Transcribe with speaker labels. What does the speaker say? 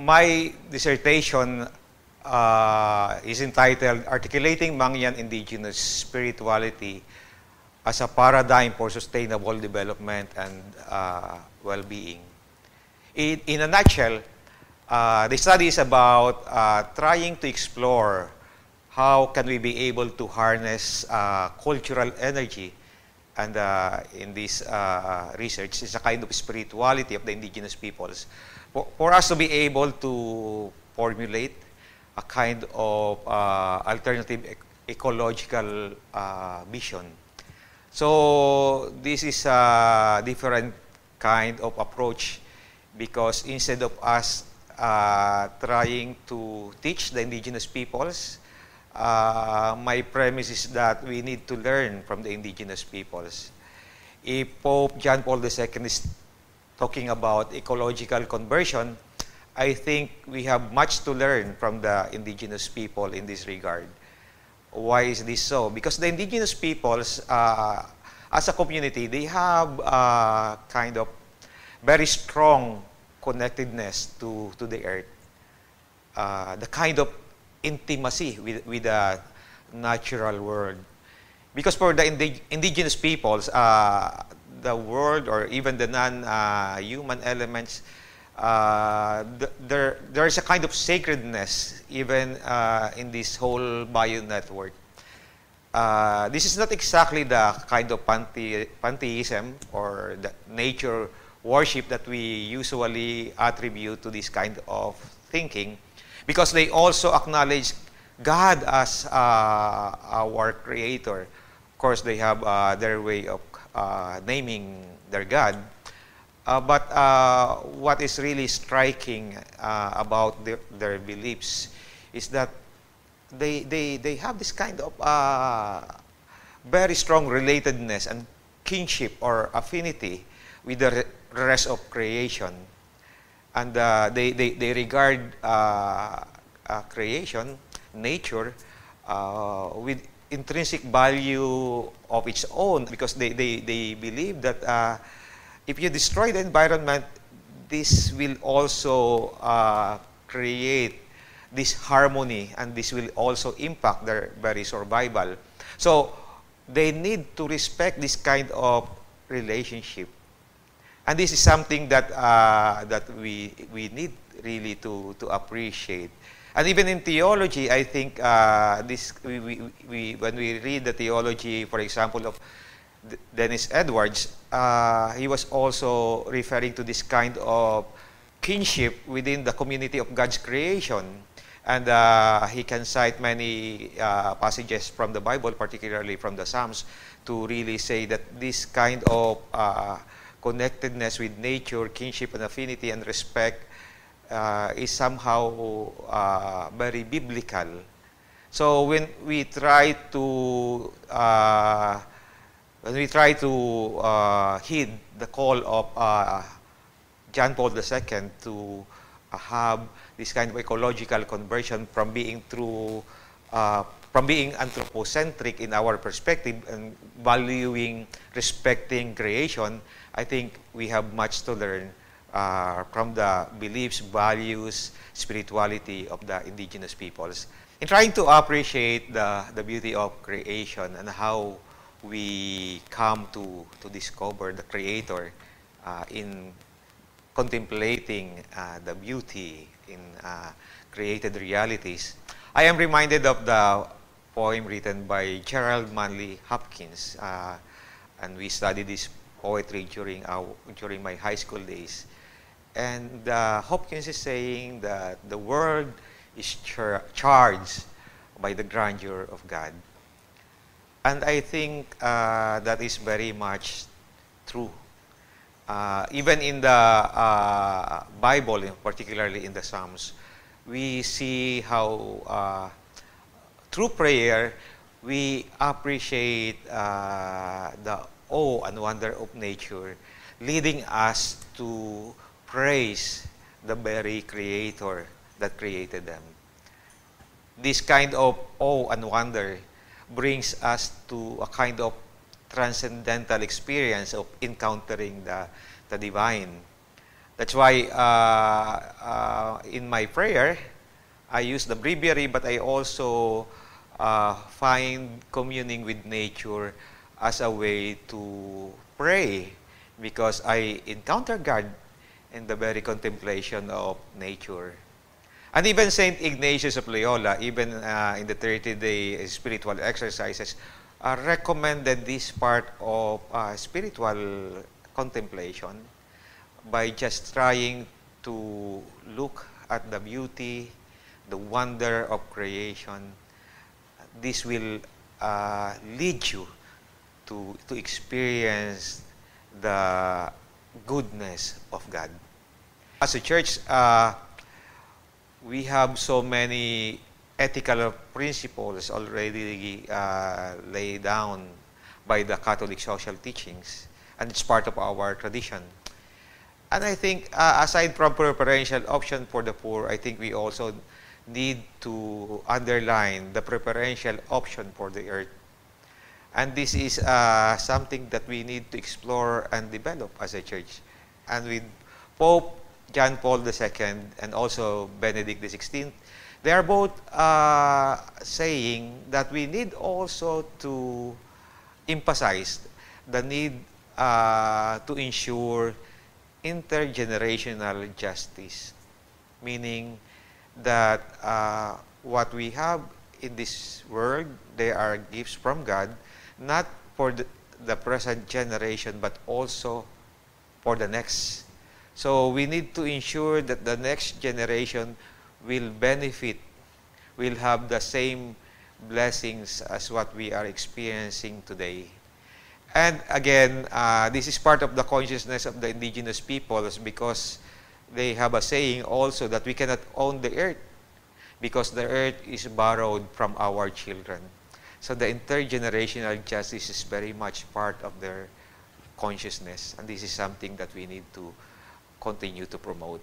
Speaker 1: My dissertation is entitled Articulating Mangyan Indigenous Spirituality as a Paradigm for Sustainable Development and Well-Being. In a nutshell, the study is about trying to explore how can we be able to harness cultural energy, and in this research is a kind of spirituality of the indigenous peoples, for us to be able to formulate a kind of alternative ecological vision. So this is a different kind of approach, because instead of us trying to teach the indigenous peoples, my premise is that we need to learn from the indigenous peoples. If Pope John Paul II is talking about ecological conversion, I think we have much to learn from the indigenous people in this regard. Why is this so? Because the indigenous peoples, as a community, they have kind of very strong connectedness to the earth. The kind of intimacy with the natural world. Because for the indigenous peoples, the world or even the non-human elements, there is a kind of sacredness even in this whole bio network. This is not exactly the kind of pantheism or the nature worship that we usually attribute to this kind of thinking, because they also acknowledge God as our creator. Of course, they have their way of naming their God. But what is really striking about their beliefs is that they have this kind of very strong relatedness and kinship or affinity with the rest of creation. And they regard creation, nature, with intrinsic value of its own, because they believe that if you destroy the environment, this will also create this harmony, and this will also impact their very survival. So they need to respect this kind of relationship. And this is something that we need really to appreciate. And even in theology, I think when we read the theology, for example, of Dennis Edwards, he was also referring to this kind of kinship within the community of God's creation. And he can cite many passages from the Bible, particularly from the Psalms, to really say that this kind of connectedness with nature, kinship and affinity and respect is somehow very biblical. So when we try to heed the call of John Paul II to have this kind of ecological conversion from being anthropocentric in our perspective and valuing, respecting creation, I think we have much to learn from the beliefs, values, spirituality of the indigenous peoples. In trying to appreciate the beauty of creation and how we come to discover the Creator in contemplating the beauty in created realities, I am reminded of the poem written by Gerald Manley Hopkins, and we studied this poetry during my high school days. And Hopkins is saying that the world is charged by the grandeur of God. And I think that is very much true. Even in the Bible, particularly in the Psalms, we see how through prayer we appreciate the awe and wonder of nature, leading us to praise the very Creator that created them. This kind of awe and wonder brings us to a kind of transcendental experience of encountering the divine. That's why in my prayer, I use the breviary, but I also find communing with nature as a way to pray, because I encounter God in the very contemplation of nature. And even Saint Ignatius of Loyola, even in the 30-day spiritual exercises, recommended this part of spiritual contemplation by just trying to look at the beauty, the wonder of creation. This will lead you to experience the goodness of God. As a church, we have so many ethical principles already laid down by the Catholic social teachings, and it's part of our tradition. And I think, aside from preferential option for the poor, I think we also need to underline the preferential option for the earth. And this is something that we need to explore and develop as a church. And with Pope John Paul II and also Benedict XVI, they are both saying that we need also to emphasize the need to ensure intergenerational justice, meaning that what we have in this world, they are gifts from God, not for the present generation, but also for the next. So we need to ensure that the next generation will benefit, will have the same blessings as what we are experiencing today. And again, this is part of the consciousness of the indigenous peoples, because they have a saying also that we cannot own the earth because the earth is borrowed from our children. So the intergenerational justice is very much part of their consciousness, and this is something that we need to continue to promote.